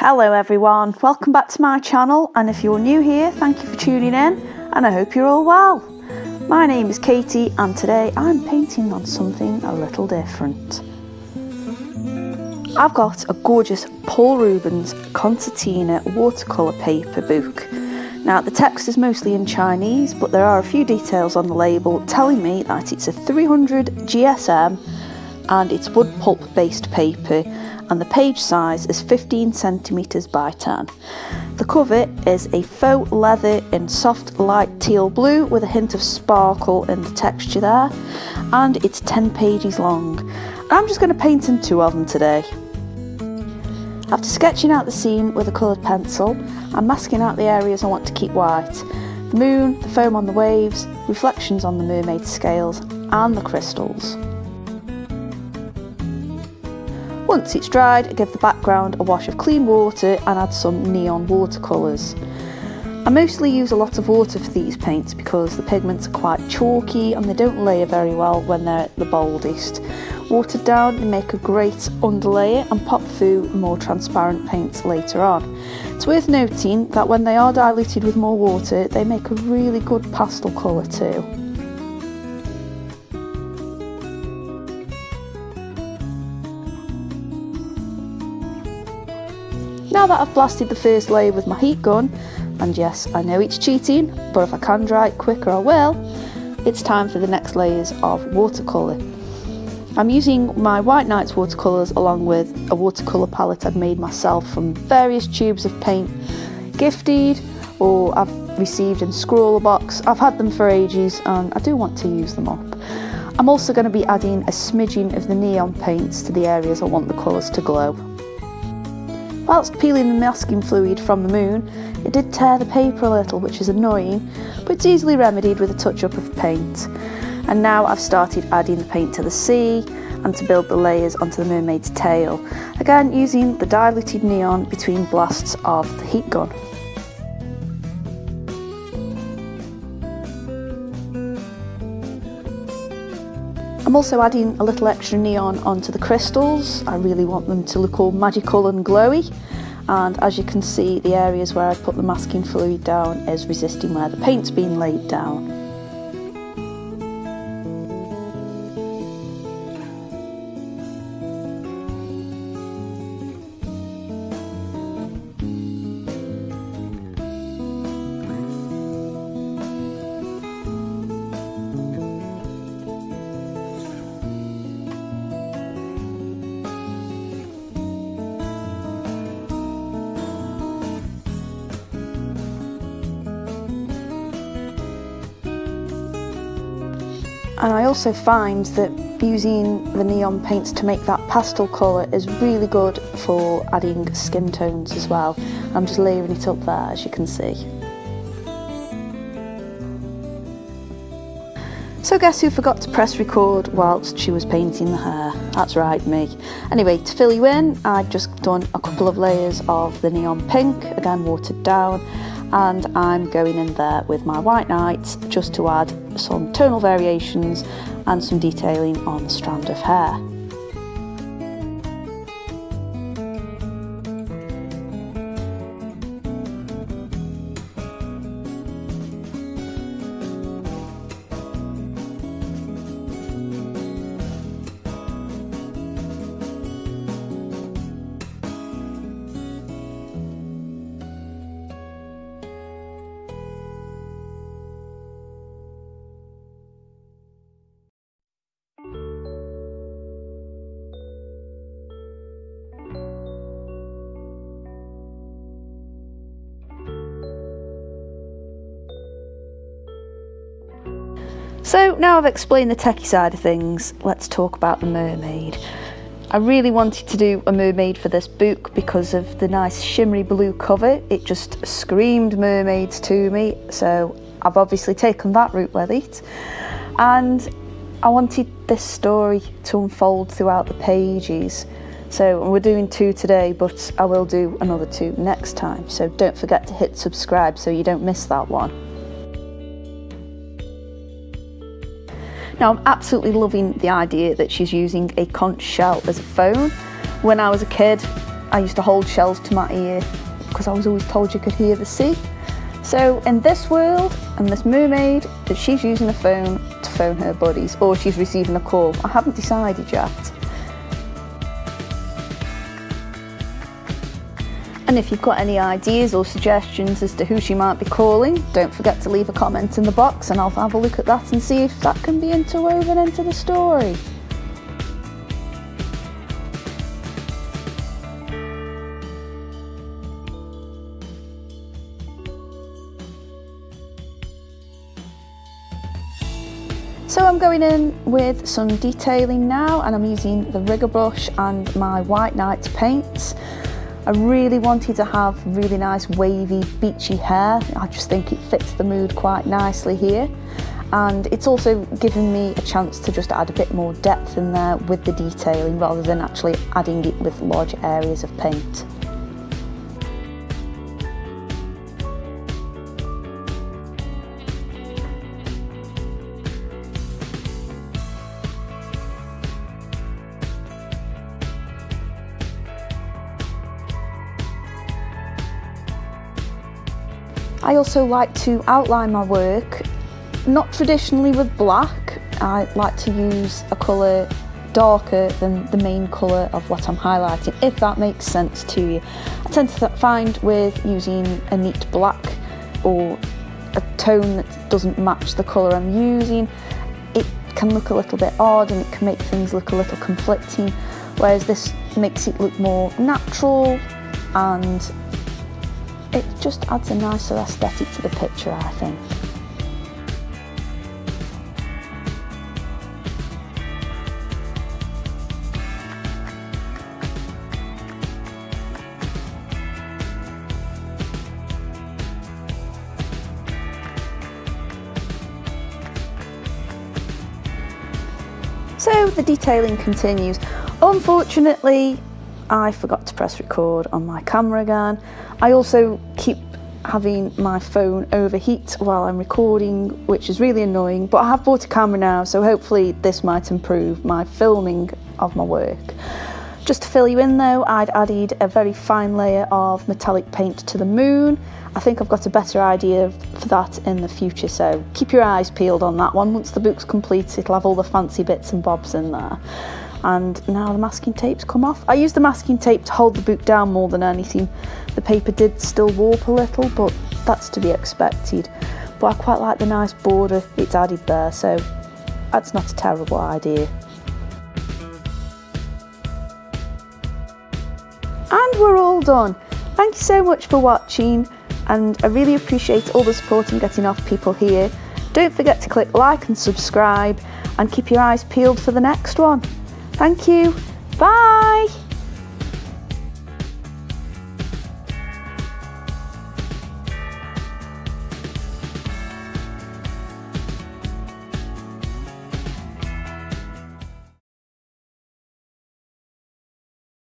Hello everyone, welcome back to my channel, and if you're new here, thank you for tuning in and I hope you're all well. My name is Katie and today I'm painting on something a little different. I've got a gorgeous Paul Rubens Concertina watercolour paper book. Now the text is mostly in Chinese, but there are a few details on the label telling me that it's a 300 GSM and it's wood pulp based paper, and the page size is 15 centimeters by 10. The cover is a faux leather in soft light teal blue with a hint of sparkle in the texture there, and it's 10 pages long. I'm just going to paint in 2 of them today. After sketching out the scene with a coloured pencil, I'm masking out the areas I want to keep white. The moon, the foam on the waves, reflections on the mermaid scales and the crystals. Once it's dried, I give the background a wash of clean water and add some neon watercolours. I mostly use a lot of water for these paints because the pigments are quite chalky and they don't layer very well when they're at the boldest. Watered down, they make a great underlayer and pop through more transparent paints later on. It's worth noting that when they are diluted with more water, they make a really good pastel colour too. Now that I've blasted the first layer with my heat gun, and yes, I know it's cheating, but if I can dry it quicker I will, it's time for the next layers of watercolour. I'm using my White Nights watercolours along with a watercolour palette I've made myself from various tubes of paint, gifted or I've received in Scrawler box. I've had them for ages and I do want to use them up. I'm also going to be adding a smidgen of the neon paints to the areas I want the colours to glow. Whilst peeling the masking fluid from the moon, it did tear the paper a little, which is annoying, but it's easily remedied with a touch-up of paint. And now I've started adding the paint to the sea and to build the layers onto the mermaid's tail, again using the diluted neon between blasts of the heat gun. I'm also adding a little extra neon onto the crystals. I really want them to look all magical and glowy, and as you can see, the areas where I put the masking fluid down is resisting where the paint's been laid down. And I also find that using the neon paints to make that pastel colour is really good for adding skin tones as well. I'm just layering it up there, as you can see. So guess who forgot to press record whilst she was painting the hair? That's right, me. Anyway, to fill you in, I've just done a couple of layers of the neon pink, again watered down, and I'm going in there with my White Nights just to add some tonal variations and some detailing on the strand of hair. So now I've explained the techie side of things, let's talk about the mermaid. I really wanted to do a mermaid for this book because of the nice shimmery blue cover. It just screamed mermaids to me, so I've obviously taken that route with it. And I wanted this story to unfold throughout the pages. So we're doing 2 today, but I will do another 2 next time. So don't forget to hit subscribe so you don't miss that one. Now I'm absolutely loving the idea that she's using a conch shell as a phone. When I was a kid, I used to hold shells to my ear because I was always told you could hear the sea. So in this world, and this mermaid, that she's using a phone to phone her buddies, or she's receiving a call. I haven't decided yet. And if you've got any ideas or suggestions as to who she might be calling, don't forget to leave a comment in the box and I'll have a look at that and see if that can be interwoven into the story. So I'm going in with some detailing now, and I'm using the rigger brush and my White Night paints. I really wanted to have really nice wavy beachy hair. I just think it fits the mood quite nicely here, and it's also given me a chance to just add a bit more depth in there with the detailing rather than actually adding it with large areas of paint. I also like to outline my work, not traditionally with black. I like to use a colour darker than the main colour of what I'm highlighting, if that makes sense to you. I tend to find with using a neat black or a tone that doesn't match the colour I'm using, it can look a little bit odd and it can make things look a little conflicting, whereas this makes it look more natural and it just adds a nicer aesthetic to the picture, I think. So the detailing continues. Unfortunately, I forgot to press record on my camera again. I also keep having my phone overheat while I'm recording, which is really annoying, but I have bought a camera now, so hopefully this might improve my filming of my work. Just to fill you in though, I'd added a very fine layer of metallic paint to the moon. I think I've got a better idea for that in the future, so keep your eyes peeled on that one. Once the book's complete, it'll have all the fancy bits and bobs in there. And now the masking tape's come off. I used the masking tape to hold the book down more than anything. The paper did still warp a little, but that's to be expected. But I quite like the nice border it's added there, so that's not a terrible idea. And we're all done. Thank you so much for watching, and I really appreciate all the support I'm getting off people here. Don't forget to click like and subscribe, and keep your eyes peeled for the next one. Thank you. Bye.